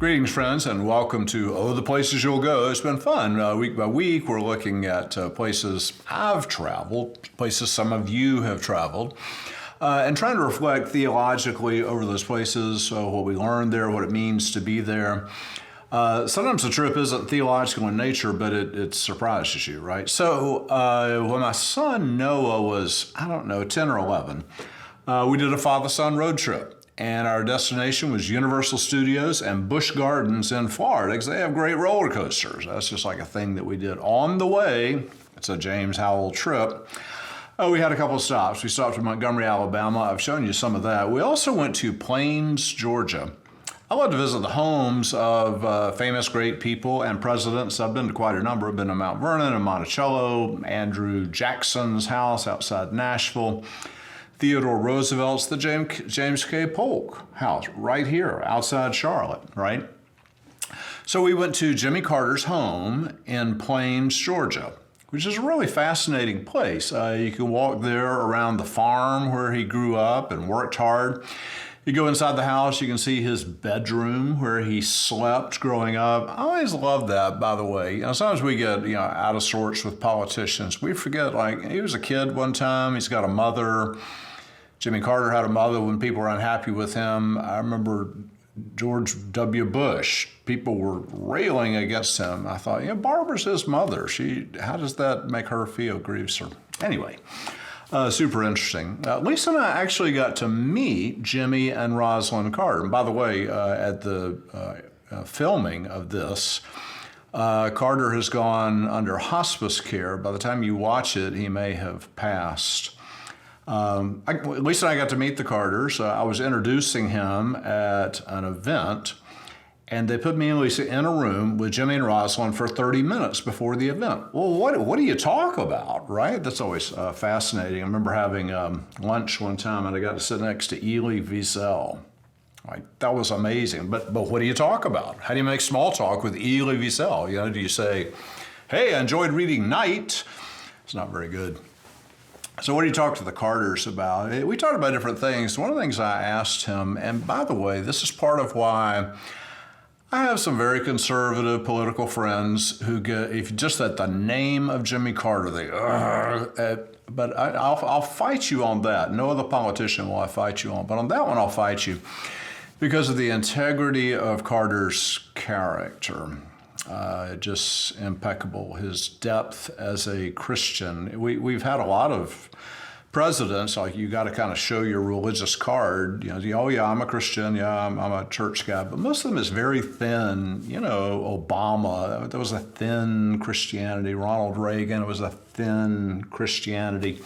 Greetings, friends, and welcome to Oh, the Places You'll Go. It's been fun. Week by week, we're looking at places I've traveled, places some of you have traveled, and trying to reflect theologically over those places, what we learned there, what it means to be there. Sometimes the trip isn't theological in nature, but it surprises you, right? So when my son Noah was, 10 or 11, we did a father-son road trip. And our destination was Universal Studios and Busch Gardens in Florida, because they have great roller coasters. That's just like a thing that we did on the way. It's a James Howell trip. We had a couple of stops. We stopped in Montgomery, Alabama. I've shown you some of that. We also went to Plains, Georgia. I love to visit the homes of famous, great people and presidents. I've been to quite a number. I've been to Mount Vernon and Monticello, Andrew Jackson's house outside Nashville, Theodore Roosevelt's, the James K. Polk house right here outside Charlotte, right? So we went to Jimmy Carter's home in Plains, Georgia, which is a really fascinating place. You can walk there around the farm where he grew up and worked hard. You go inside the house, you can see his bedroom where he slept growing up. I always love that, by the way. Sometimes we get, out of sorts with politicians. We forget, he was a kid one time, he's got a mother. Jimmy Carter had a mother when people were unhappy with him. I remember George W. Bush. People were railing against him. I thought, Barbara's his mother. How does that make her feel? Grieves her. Anyway, super interesting. Lisa and I actually got to meet Jimmy and Rosalind Carter. And by the way, at the filming of this, Carter has gone under hospice care. By the time you watch it, he may have passed. Lisa and I got to meet the Carters. I was introducing him at an event, and they put me and Lisa in a room with Jimmy and Rosalind for 30 minutes before the event. Well, what do you talk about, right? That's always fascinating. I remember having lunch one time, and I got to sit next to Elie Wiesel. Right? That was amazing. But what do you talk about? How do you make small talk with Elie Wiesel? Do you say, hey, I enjoyed reading Night? It's not very good. So what do you talk to the Carters about? We talked about different things. One of the things I asked him, and by the way, this is part of why I have some very conservative political friends who get, if just at the name of Jimmy Carter, but I'll fight you on that. No other politician will I fight you on, but on that one I'll fight you because of the integrity of Carter's character. Just impeccable. His depth as a Christian. We've had a lot of presidents, like you got to kind of show your religious card. Oh yeah, I'm a Christian. Yeah, I'm a church guy. But most of them is very thin. Obama, there was a thin Christianity. Ronald Reagan, it was a thin Christianity.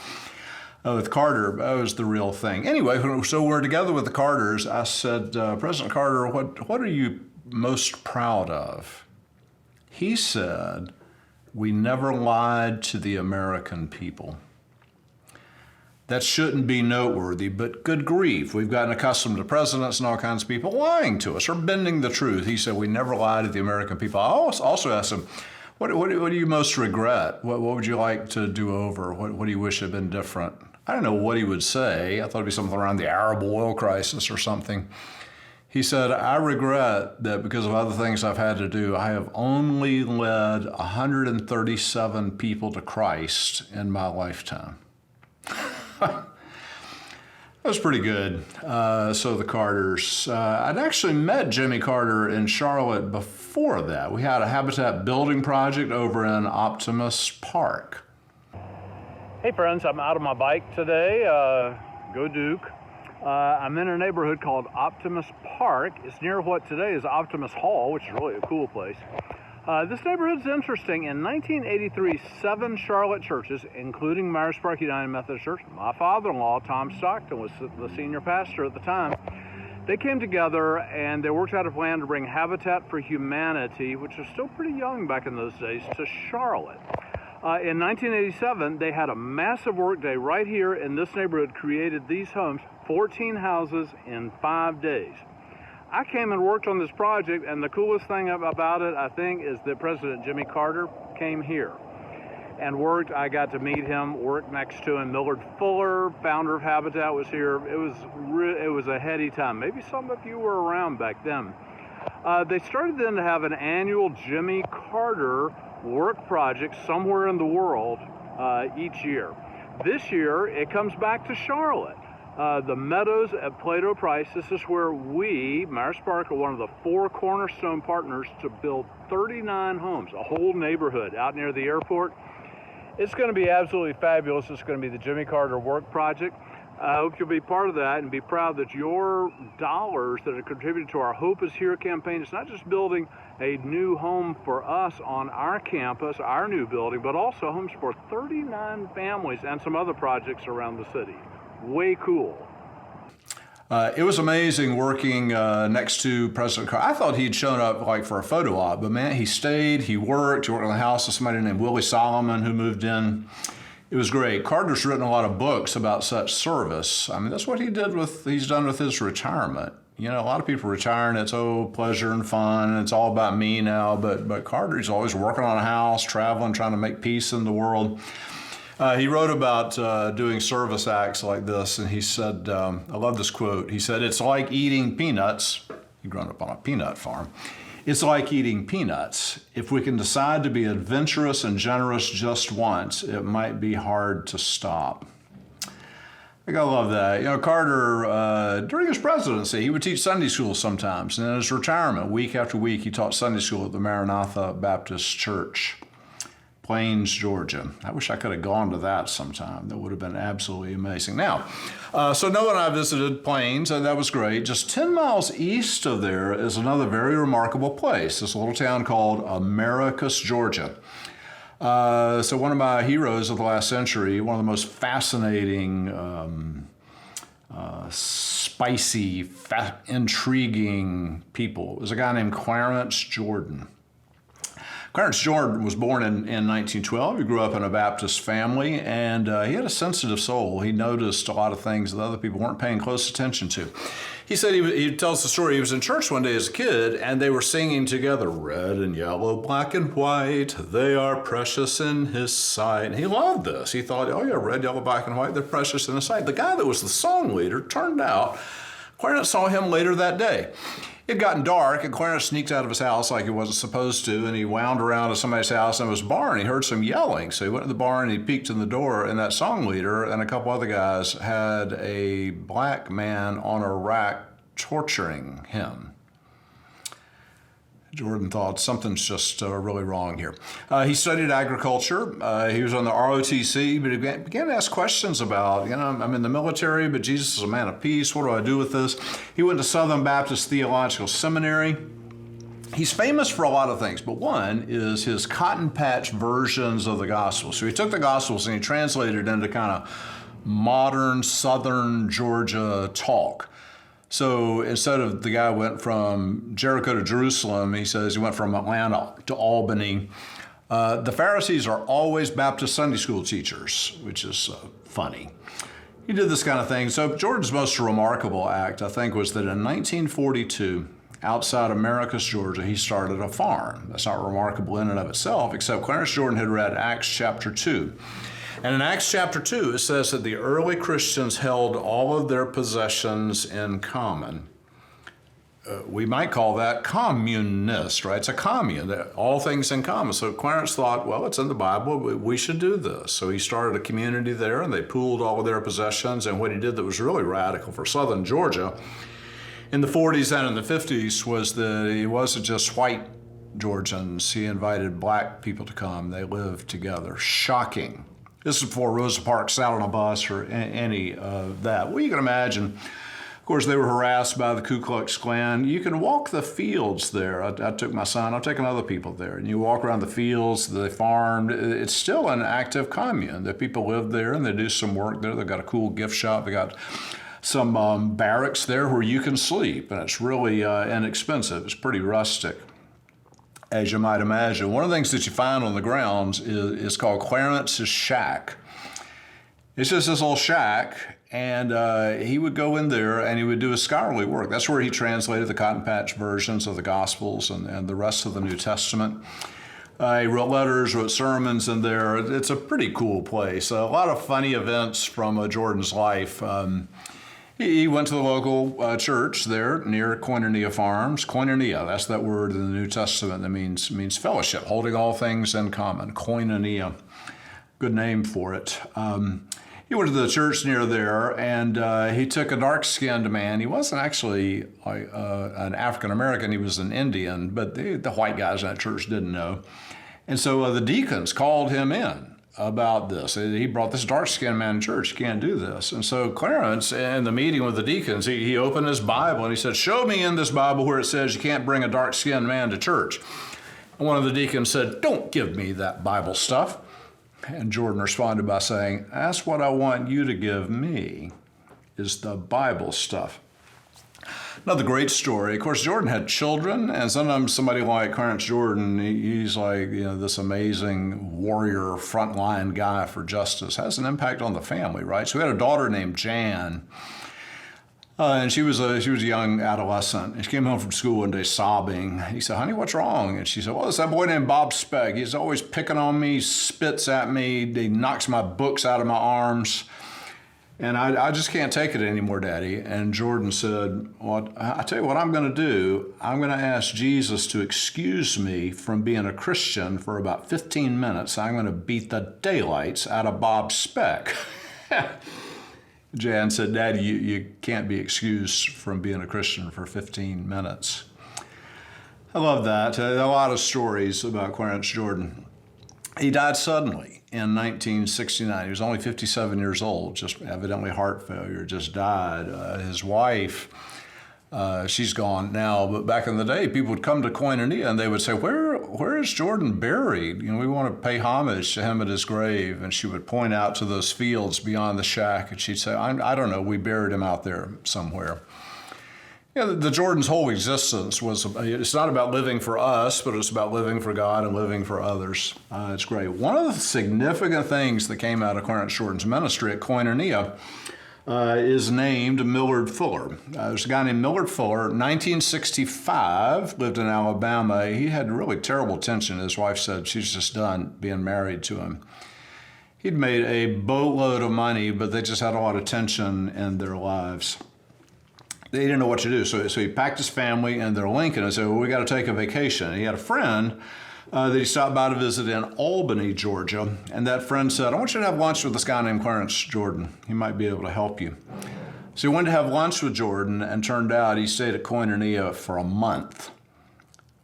With Carter, that was the real thing. Anyway, so we're together with the Carters. I said, President Carter, what are you most proud of? He said, we never lied to the American people. That shouldn't be noteworthy, but good grief. We've gotten accustomed to presidents and all kinds of people lying to us or bending the truth. He said, we never lied to the American people. I also asked him, what do you most regret? What would you like to do over? What do you wish had been different? I don't know what he would say. I thought it'd be something around the Arab oil crisis or something. He said, I regret that because of other things I've had to do, I have only led 137 people to Christ in my lifetime. That was pretty good. So the Carters. I'd actually met Jimmy Carter in Charlotte before that. We had a habitat building project over in Optimus Park. Hey friends, I'm out on my bike today. Go Duke. I'm in a neighborhood called Optimus Park. It's near what today is Optimus Hall, which is really a cool place. This neighborhood's interesting. In 1983, 7 Charlotte churches, including Myers Park United Methodist Church, my father-in-law, Tom Stockton, was the senior pastor at the time. They came together and they worked out a plan to bring Habitat for Humanity, which was still pretty young back in those days, to Charlotte. In 1987, they had a massive work day right here in this neighborhood, created these homes, 14 houses in 5 days. I came and worked on this project, and the coolest thing about it, I think, is that President Jimmy Carter came here and worked. I got to meet him, work next to him. Millard Fuller, founder of Habitat, was here. It was a heady time. Maybe some of you were around back then. They started then to have an annual Jimmy Carter work project somewhere in the world each year. This year, it comes back to Charlotte. The Meadows at Plato Price. This is where we, Americus Park, are one of the 4 cornerstone partners to build 39 homes, a whole neighborhood out near the airport. It's going to be absolutely fabulous. It's going to be the Jimmy Carter Work Project. I hope you'll be part of that and be proud that your dollars that are contributed to our Hope is Here campaign, it's not just building a new home for us on our campus, our new building, but also homes for 39 families and some other projects around the city. Way cool. It was amazing working next to President Carter. I thought he'd shown up like for a photo op, but man, he stayed, he worked on the house of somebody named Willie Solomon who moved in. It was great. Carter's written a lot of books about such service. I mean, that's what he's done with his retirement. You know, a lot of people retire and it's, pleasure and fun, and it's all about me now. But Carter, he's always working on a house, traveling, trying to make peace in the world. He wrote about doing service acts like this, and he said, I love this quote. He said, "It's like eating peanuts." He'd grown up on a peanut farm. "It's like eating peanuts. If we can decide to be adventurous and generous just once, it might be hard to stop." I gotta love that. You know, Carter, during his presidency, he would teach Sunday school sometimes. And in his retirement, week after week, he taught Sunday school at the Maranatha Baptist Church, Plains, Georgia. I wish I could have gone to that sometime. That would have been absolutely amazing. Now, so Noah and I visited Plains, and that was great. Just 10 miles east of there is another very remarkable place, this little town called Americus, Georgia. So one of my heroes of the last century, one of the most fascinating, spicy, intriguing people, was a guy named Clarence Jordan. Clarence Jordan was born in 1912. He grew up in a Baptist family, and he had a sensitive soul. He noticed a lot of things that other people weren't paying close attention to. He said he tells the story. He was in church one day as a kid, and they were singing together, "Red and yellow, black and white, they are precious in his sight." And he loved this. He thought, oh yeah, red, yellow, black and white, they're precious in his sight. The guy that was the song leader, turned out, Clarence saw him later that day. It had gotten dark, and Clarence sneaked out of his house like he wasn't supposed to, and he wound around to somebody's house in his barn. He heard some yelling, so he went to the barn and he peeked in the door, and that song leader and a couple other guys had a black man on a rack torturing him. Jordan thought something's just really wrong here. He studied agriculture. He was on the ROTC, but he began to ask questions about, I'm in the military, but Jesus is a man of peace. What do I do with this? He went to Southern Baptist Theological Seminary. He's famous for a lot of things, but one is his cotton patch versions of the gospel. So he took the gospels and he translated it into kind of modern Southern Georgia talk. So instead of the guy went from Jericho to Jerusalem, he says he went from Atlanta to Albany. The Pharisees are always Baptist Sunday school teachers, which is funny. He did this kind of thing. So Jordan's most remarkable act, I think, was that in 1942, outside Americus, Georgia, he started a farm. That's not remarkable in and of itself, except Clarence Jordan had read Acts chapter 2. And in Acts chapter 2, it says that the early Christians held all of their possessions in common. We might call that communist, right? It's a commune, all things in common. So Clarence thought, well, it's in the Bible, we should do this. So he started a community there, and they pooled all of their possessions. And what he did that was really radical for southern Georgia in the 40s and in the 50s was that he wasn't just white Georgians. He invited black people to come. They lived together. Shocking. This is before Rosa Parks sat on a bus or any of that. Well, you can imagine, of course, they were harassed by the Ku Klux Klan. You can walk the fields there. I took my son, I've taken other people there. And you walk around the fields, they farmed. It's still an active commune. The people live there and they do some work there. They've got a cool gift shop. They got some barracks there where you can sleep. And it's really inexpensive. It's pretty rustic, as you might imagine. One of the things that you find on the grounds is called Clarence's Shack. It's just this little shack, and he would go in there and he would do his scholarly work. That's where he translated the cotton patch versions of the Gospels and the rest of the New Testament. He wrote letters, wrote sermons in there. It's a pretty cool place. A lot of funny events from Jordan's life. He went to the local church there near Koinonia Farms. Koinonia, that's that word in the New Testament that means fellowship, holding all things in common. Koinonia, good name for it. He went to the church near there, and he took a dark-skinned man. He wasn't actually an African-American, he was an Indian, but the white guys in that church didn't know. And so the deacons called him in about this. He brought this dark-skinned man to church. You can't do this. And so Clarence, in the meeting with the deacons, he opened his Bible and he said, show me in this Bible where it says you can't bring a dark-skinned man to church. And one of the deacons said, don't give me that Bible stuff. And Jordan responded by saying, that's what I want you to give me, is the Bible stuff. Another great story. Of course, Jordan had children, and sometimes somebody like Clarence Jordan, he's like, this amazing warrior, frontline guy for justice, has an impact on the family, right? So we had a daughter named Jan, and she was a young adolescent. And she came home from school one day sobbing. He said, honey, what's wrong? And she said, well, it's that boy named Bob Speck. He's always picking on me, spits at me, he knocks my books out of my arms. And I just can't take it anymore, Daddy. And Jordan said, well, I tell you what I'm going to do. I'm going to ask Jesus to excuse me from being a Christian for about 15 minutes. I'm going to beat the daylights out of Bob Speck. Jan said, Daddy, you can't be excused from being a Christian for 15 minutes. I love that. A lot of stories about Clarence Jordan. He died suddenly in 1969. He was only 57 years old, just evidently heart failure, just died. His wife, she's gone now, but back in the day, people would come to Koinonia and they would say, where is Jordan buried? We want to pay homage to him at his grave. And she would point out to those fields beyond the shack, and she'd say, I don't know, we buried him out there somewhere. The Jordan's whole existence it's not about living for us, but it's about living for God and living for others. It's great. One of the significant things that came out of Clarence Jordan's ministry at Koinonia is named Millard Fuller. There's a guy named Millard Fuller, 1965, lived in Alabama. He had really terrible tension. His wife said she's just done being married to him. He'd made a boatload of money, but they just had a lot of tension in their lives. They didn't know what to do, so he packed his family and they're Lincoln and said, well, we got to take a vacation. And he had a friend that he stopped by to visit in Albany, Georgia, and that friend said, I want you to have lunch with this guy named Clarence Jordan. He might be able to help you. So he went to have lunch with Jordan, and turned out he stayed at Koinonia for a month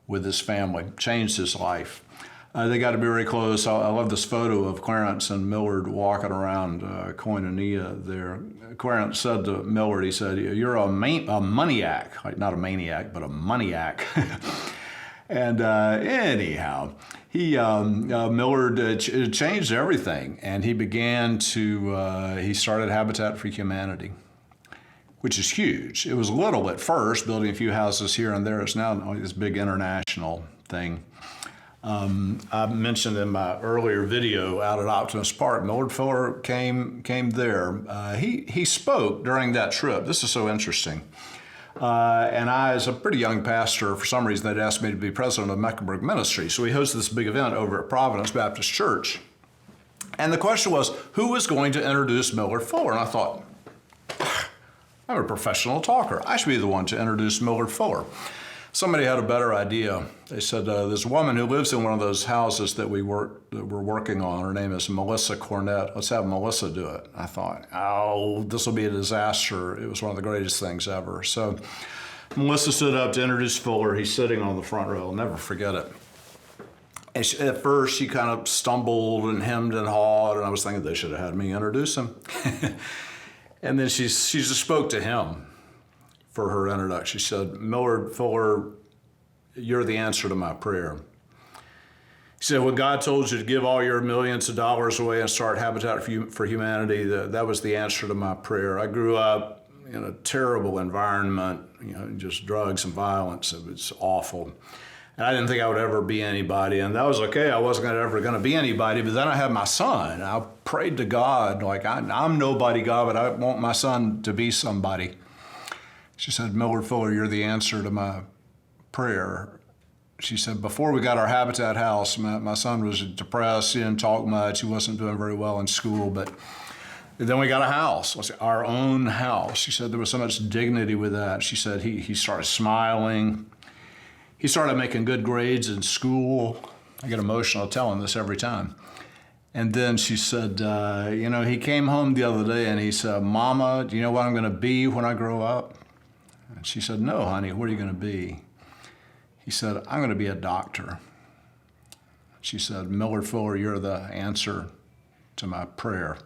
with his family, changed his life. They got to be very close. I love this photo of Clarence and Millard walking around Koinonia there. Clarence said to Millard, he said, you're a maniac, like not a maniac, but a money-ac. And anyhow, Millard changed everything, and he began he started Habitat for Humanity, which is huge. It was little at first, building a few houses here and there. It's now this big international thing. I mentioned in my earlier video out at Optimus Park, Millard Fuller came there. He spoke during that trip. This is so interesting. And I, as a pretty young pastor, for some reason, they'd asked me to be president of Mecklenburg Ministry. So we hosted this big event over at Providence Baptist Church. And the question was, who was going to introduce Millard Fuller? And I thought, I'm a professional talker. I should be the one to introduce Millard Fuller. Somebody had a better idea. They said, there's a woman who lives in one of those houses that we're working on. Her name is Melissa Cornett. Let's have Melissa do it. I thought, this will be a disaster. It was one of the greatest things ever. So Melissa stood up to introduce Fuller. He's sitting on the front row. I'll never forget it. And at first, she kind of stumbled and hemmed and hawed, and I was thinking they should have had me introduce him. And then she just spoke to him for her introduction. She said, Millard Fuller, you're the answer to my prayer. She said, when God told you to give all your millions of dollars away and start Habitat for Humanity, that was the answer to my prayer. I grew up in a terrible environment, just drugs and violence. It was awful. And I didn't think I would ever be anybody, and that was okay. I wasn't ever going to be anybody, but then I had my son. I prayed to God, like, I'm nobody, God, but I want my son to be somebody. She said, Millard Fuller, you're the answer to my prayer. She said, before we got our Habitat house, my son was depressed. He didn't talk much. He wasn't doing very well in school. But Then we got a house, let's say our own house. She said there was so much dignity with that. She said he started smiling. He started making good grades in school. I get emotional telling this every time. And then she said, he came home the other day and he said, Mama, do you know what I'm going to be when I grow up? And she said, no, honey, what are you going to be? He said, I'm going to be a doctor. She said, Millard Fuller, you're the answer to my prayer.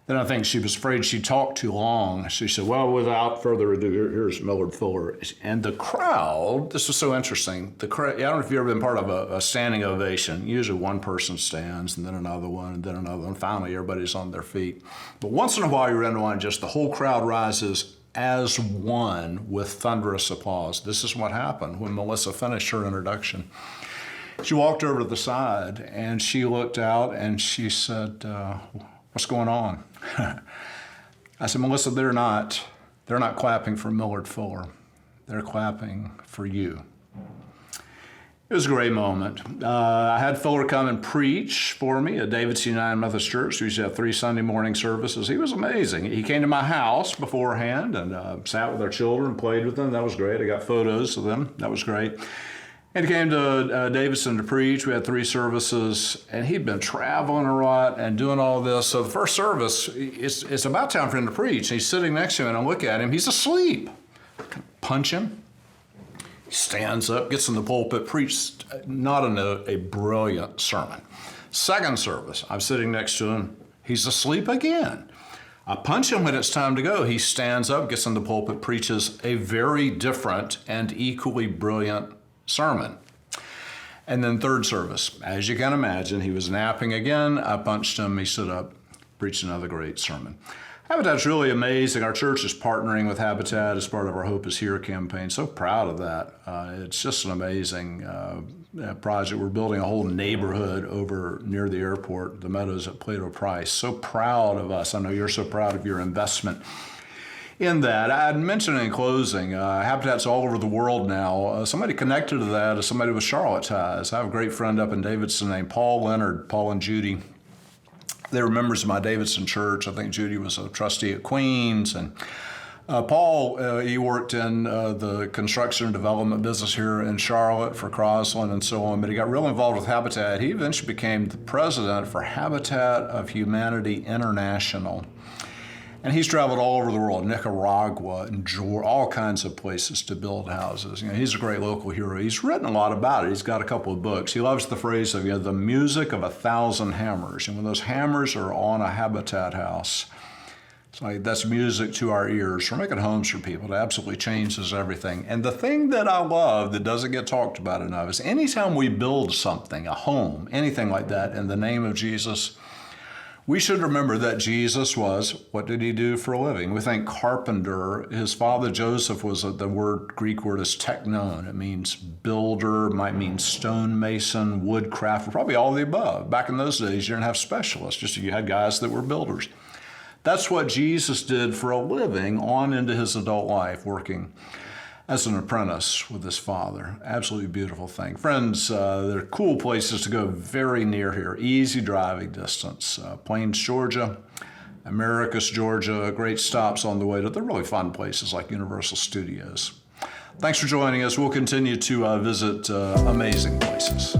Then I think she was afraid she talked too long. She said, well, without further ado, here's Millard Fuller. And the crowd, this was so interesting. The crowd, I don't know if you've ever been part of a standing ovation. Usually one person stands and then another one and then another one. Finally, everybody's on their feet. But once in a while, you're into one, just the whole crowd rises as one with thunderous applause. This is what happened when Melissa finished her introduction. She walked over to the side and she looked out and she said, what's going on? I said, Melissa, they're not clapping for Millard Fuller. They're clapping for you. It was a great moment. I had Fuller come and preach for me at Davidson United Methodist Church. We used to have 3 Sunday morning services. He was amazing. He came to my house beforehand and sat with our children, played with them. That was great. I got photos of them. That was great. And he came to Davidson to preach. We had 3 services, and he'd been traveling a lot and doing all this. So the first service, it's about time for him to preach. And he's sitting next to him, and I look at him. He's asleep. Punch him. He stands up, gets in the pulpit, preaches not a brilliant sermon. Second service, I'm sitting next to him. He's asleep again. I punch him when it's time to go. He stands up, gets in the pulpit, preaches a very different and equally brilliant sermon. And then third service, as you can imagine, he was napping again. I punched him. He stood up, preached another great sermon. Habitat's really amazing. Our church is partnering with Habitat as part of our Hope is Here campaign. So proud of that. It's just an amazing project. We're building a whole neighborhood over near the airport, the Meadows at Plato Price. So proud of us. I know you're so proud of your investment in that. I'd mention in closing, Habitat's all over the world now. Somebody connected to that is somebody with Charlotte ties. I have a great friend up in Davidson named Paul Leonard, Paul and Judy. They were members of my Davidson church. I think Judy was a trustee at Queens. And Paul, he worked in the construction and development business here in Charlotte for Crosland and so on, but he got real involved with Habitat. He eventually became the president for Habitat of Humanity International. And he's traveled all over the world, Nicaragua and Georgia, all kinds of places to build houses. He's a great local hero. He's written a lot about it. He's got a couple of books. He loves the phrase of the music of 1,000 hammers. And when those hammers are on a Habitat house, it's like that's music to our ears. We're making homes for people. It absolutely changes everything. And the thing that I love that doesn't get talked about enough is anytime we build something, a home, anything like that, in the name of Jesus, we should remember that Jesus was, what did he do for a living? We think carpenter. His father Joseph was, the Greek word is teknon. It means builder, might mean stonemason, woodcrafter, probably all of the above. Back in those days, you didn't have specialists, just you had guys that were builders. That's what Jesus did for a living on into his adult life, working as an apprentice with his father. Absolutely beautiful thing. Friends, there are cool places to go very near here. Easy driving distance. Plains, Georgia, Americus, Georgia. Great stops on the way to the really fun places like Universal Studios. Thanks for joining us. We'll continue to visit amazing places.